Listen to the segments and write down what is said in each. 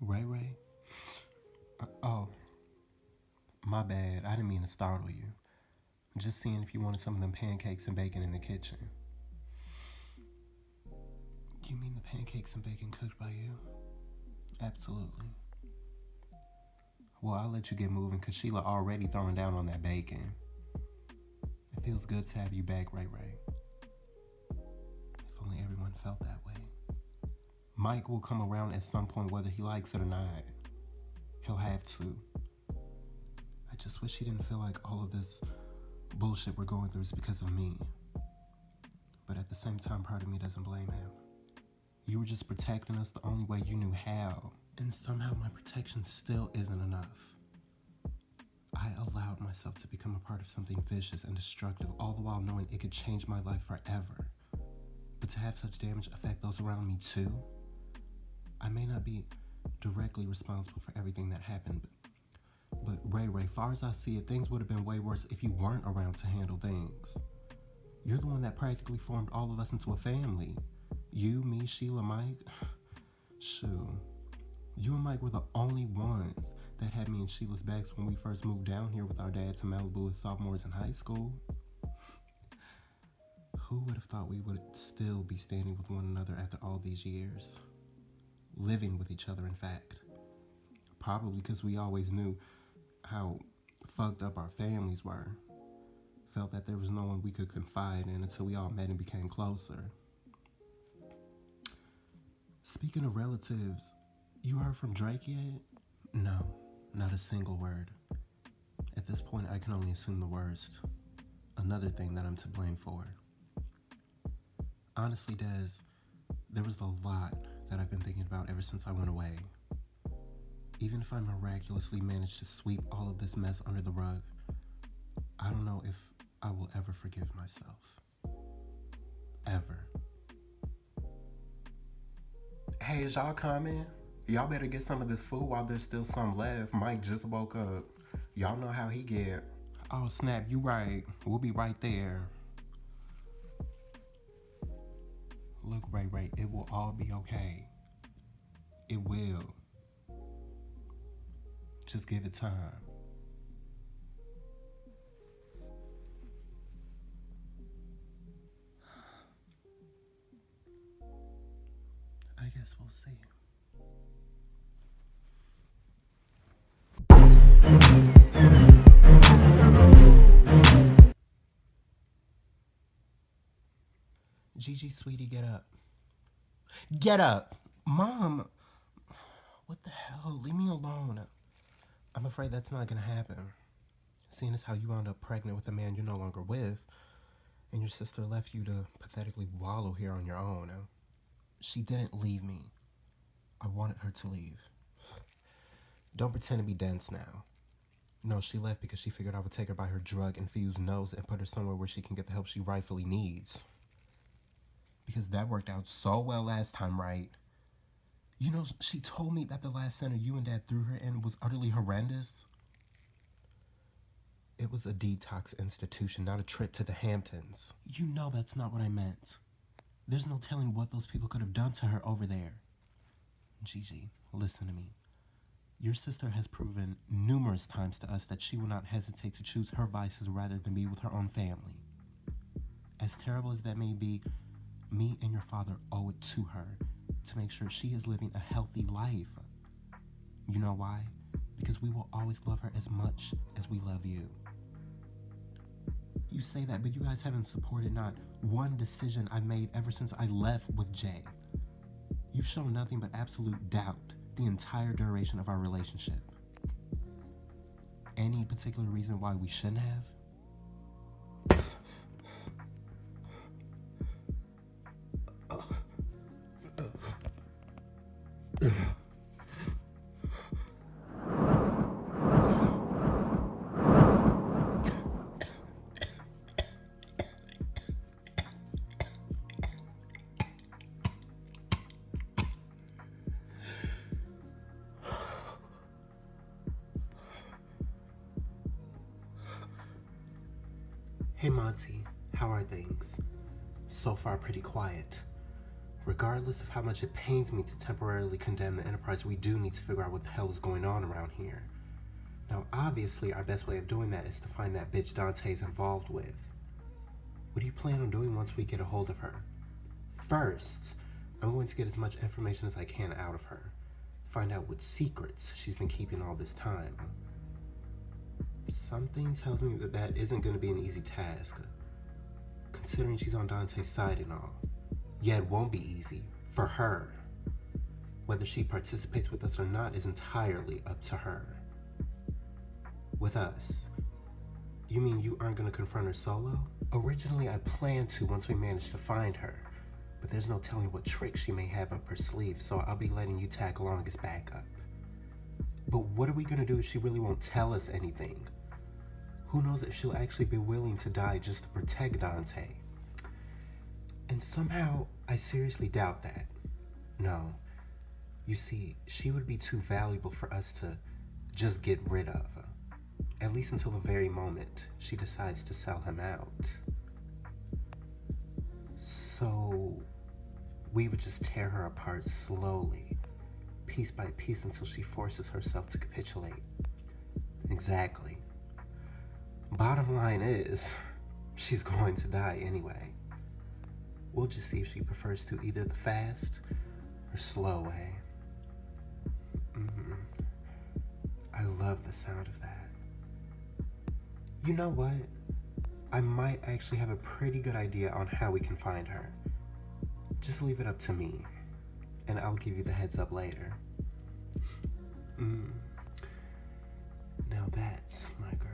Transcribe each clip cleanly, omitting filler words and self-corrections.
Rere? Oh, my bad. I didn't mean to startle you. Just seeing if you wanted some of them pancakes and bacon in the kitchen. You mean the pancakes and bacon cooked by you? Absolutely. Well, I'll let you get moving because Sheila already throwing down on that bacon. It feels good to have you back, Rere. If only everyone felt that way. Mike will come around at some point whether he likes it or not. He'll have to. I just wish he didn't feel like all of this bullshit we're going through is because of me. But at the same time, part of me doesn't blame him. You were just protecting us the only way you knew how. And somehow my protection still isn't enough. I allowed myself to become a part of something vicious and destructive, all the while knowing it could change my life forever. But to have such damage affect those around me too? I may not be directly responsible for everything that happened, but Rere, far as I see it, things would have been way worse if you weren't around to handle things. You're the one that practically formed all of us into a family. You, me, Sheila, Mike. Shoot. You and Mike were the only ones that had me and Sheila's backs when we first moved down here with our dad to Malibu as sophomores in high school. Who would have thought we would still be standing with one another after all these years? Living with each other, in fact. Probably because we always knew how fucked up our families were. Felt that there was no one we could confide in until we all met and became closer. Speaking of relatives, you heard from Drake yet? No, not a single word. At this point, I can only assume the worst. Another thing that I'm to blame for. Honestly, Des, there was a lot that I've been thinking about ever since I went away. Even if I miraculously managed to sweep all of this mess under the rug, I don't know if I will ever forgive myself. Ever. Hey, is y'all coming? Y'all better get some of this food while there's still some left. Mike just woke up. Y'all know how he get. Oh, snap, you right. We'll be right there. Look, Ray, it will all be okay. It will. Just give it time. I guess we'll see. Gigi, sweetie, get up. Get up! Mom! What the hell? Leave me alone. I'm afraid that's not gonna happen. Seeing as how you wound up pregnant with a man you're no longer with, and your sister left you to pathetically wallow here on your own. She didn't leave me. I wanted her to leave. Don't pretend to be dense now. No, she left because she figured I would take her by her drug-infused nose and put her somewhere where she can get the help she rightfully needs. Because that worked out so well last time, right? You know, she told me that the last center you and Dad threw her in was utterly horrendous. It was a detox institution, not a trip to the Hamptons. You know that's not what I meant. There's no telling what those people could have done to her over there. Gigi, listen to me. Your sister has proven numerous times to us that she will not hesitate to choose her vices rather than be with her own family. As terrible as that may be, me and your father owe it to her to make sure she is living a healthy life. You know why? Because we will always love her as much as we love you. You say that, but you guys haven't supported not one decision I made ever since I left with Jay. You've shown nothing but absolute doubt the entire duration of our relationship. Any particular reason why we shouldn't have? Hey Monty, how are things? So far pretty quiet. Regardless of how much it pains me to temporarily condemn the Enterprise, we do need to figure out what the hell is going on around here. Now, obviously, our best way of doing that is to find that bitch Dante's involved with. What do you plan on doing once we get a hold of her? First, I'm going to get as much information as I can out of her. Find out what secrets she's been keeping all this time. Something tells me that isn't going to be an easy task, considering she's on Dante's side and all. Yeah, it won't be easy for her. Whether she participates with us or not is entirely up to her. With us. You mean you aren't going to confront her solo? Originally, I planned to once we managed to find her, but there's no telling what tricks she may have up her sleeve, so I'll be letting you tag along as backup. But what are we going to do if she really won't tell us anything? Who knows if she'll actually be willing to die just to protect Dante? And somehow, I seriously doubt that. No. You see, she would be too valuable for us to just get rid of. At least until the very moment she decides to sell him out. So, we would just tear her apart slowly, piece by piece, until she forces herself to capitulate. Exactly. Bottom line is, she's going to die anyway. We'll just see if she prefers to either the fast or slow way. I love the sound of that. You know what? I might actually have a pretty good idea on how we can find her. Just leave it up to me, and I'll give you the heads up later. Now that's my girl.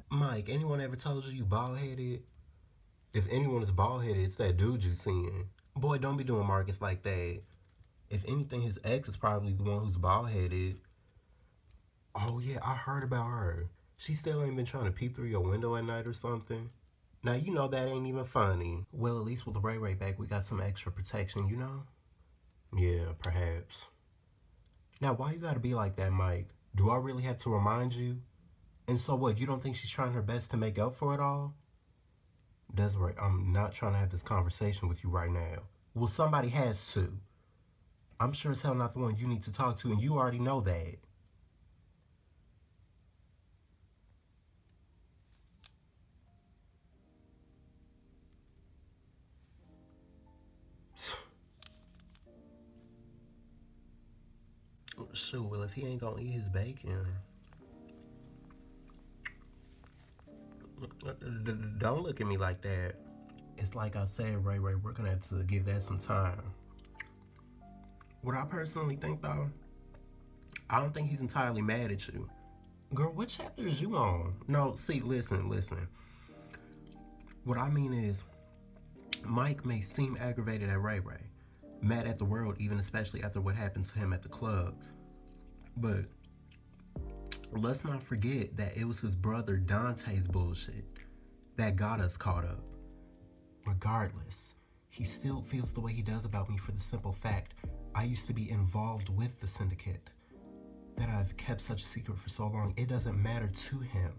Mike, anyone ever told you bald-headed? If anyone is bald-headed, it's that dude you seeing. Boy, don't be doing Marcus like that. If anything, his ex is probably the one who's bald-headed. Oh yeah, I heard about her. She still ain't been trying to peep through your window at night or something. Now, you know that ain't even funny. Well, at least with the Rere back, we got some extra protection, you know? Yeah, perhaps. Now, why you gotta be like that, Mike? Do I really have to remind you? And so what, you don't think she's trying her best to make up for it all? Desiree, I'm not trying to have this conversation with you right now. Well, somebody has to. I'm sure as hell not the one you need to talk to, and you already know that. Shoot, well, if he ain't gonna eat his bacon... Don't look at me like that. It's like I said, Rere, we're gonna have to give that some time. What I personally think, though, I don't think he's entirely mad at you. Girl, what chapter is you on? No, see, listen. What I mean is, Mike may seem aggravated at Rere, mad at the world, even especially after what happened to him at the club. But let's not forget that it was his brother Dante's bullshit that got us caught up. Regardless, he still feels the way he does about me for the simple fact I used to be involved with the syndicate. That I've kept such a secret for so long, it doesn't matter to him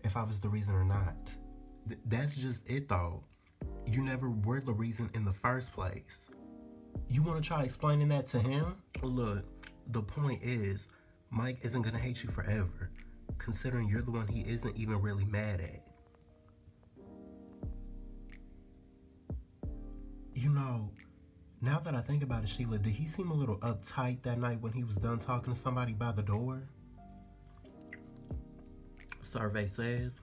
if I was the reason or not. That's just it, though. You never were the reason in the first place. You want to try explaining that to him? Look, the point is, Mike isn't going to hate you forever, considering you're the one he isn't even really mad at. You know, now that I think about it, Sheila, did he seem a little uptight that night when he was done talking to somebody by the door? Survey says,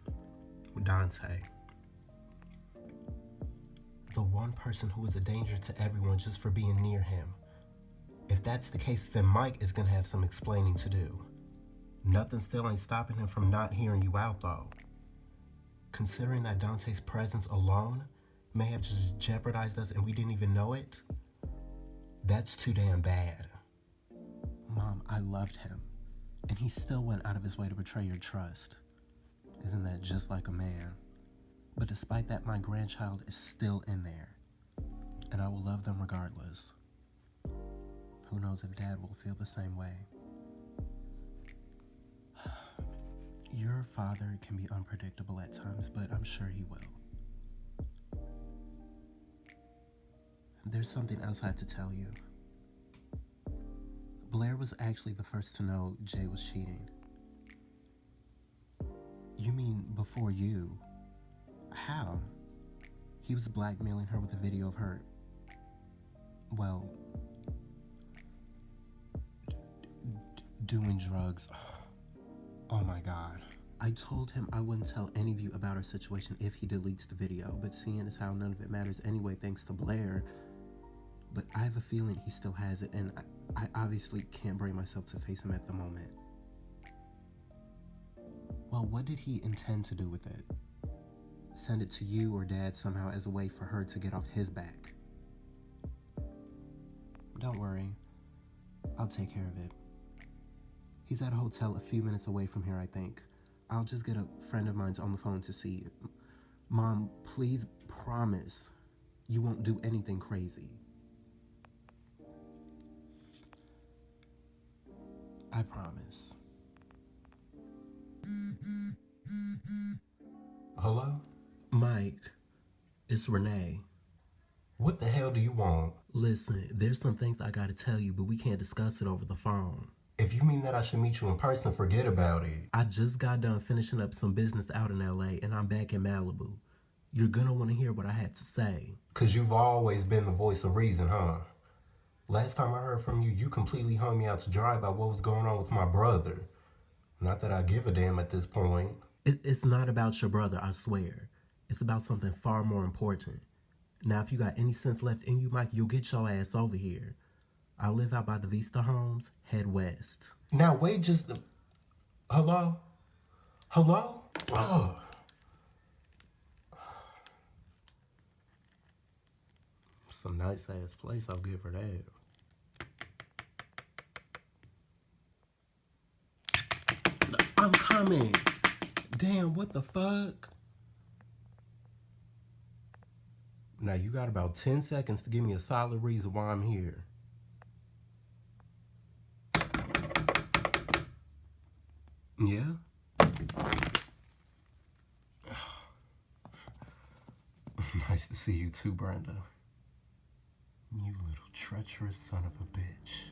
Dante. The one person who is a danger to everyone just for being near him. If that's the case, then Mike is going to have some explaining to do. Nothing still ain't stopping him from not hearing you out, though. Considering that Dante's presence alone may have just jeopardized us and we didn't even know it, that's too damn bad. Mom, I loved him, and he still went out of his way to betray your trust. Isn't that just like a man? But despite that, my grandchild is still in there, and I will love them regardless. Who knows if Dad will feel the same way? Your father can be unpredictable at times, but I'm sure he will. There's something else I have to tell you. Blair was actually the first to know Jay was cheating. You mean before you? How? He was blackmailing her with a video of her, well, doing drugs. Oh my God. I told him I wouldn't tell any of you about our situation if he deletes the video, but seeing as how none of it matters anyway thanks to Blair, but I have a feeling he still has it, and I obviously can't bring myself to face him at the moment. Well, what did he intend to do with it? Send it to you or Dad somehow as a way for her to get off his back? Don't worry. I'll take care of it. He's at a hotel a few minutes away from here, I think. I'll just get a friend of mine's on the phone to see. Mom, please promise you won't do anything crazy. I promise. Hello? Mike, it's Renee. What the hell do you want? Listen, there's some things I gotta tell you, but we can't discuss it over the phone. If you mean that I should meet you in person, forget about it. I just got done finishing up some business out in LA, and I'm back in Malibu. You're gonna want to hear what I had to say. 'Cause you've always been the voice of reason, huh? Last time I heard from you, you completely hung me out to dry about what was going on with my brother. Not that I give a damn at this point. It's not about your brother, I swear. It's about something far more important. Now, if you got any sense left in you, Mike, you'll get your ass over here. I live out by the Vista Homes. Head west. Now, wait just... Hello? Hello? Ugh. It's a nice-ass place, I'll give her that. I'm coming. Damn, what the fuck? Now, you got about 10 seconds to give me a solid reason why I'm here. Yeah? Nice to see you too, Brenda. You little treacherous son of a bitch.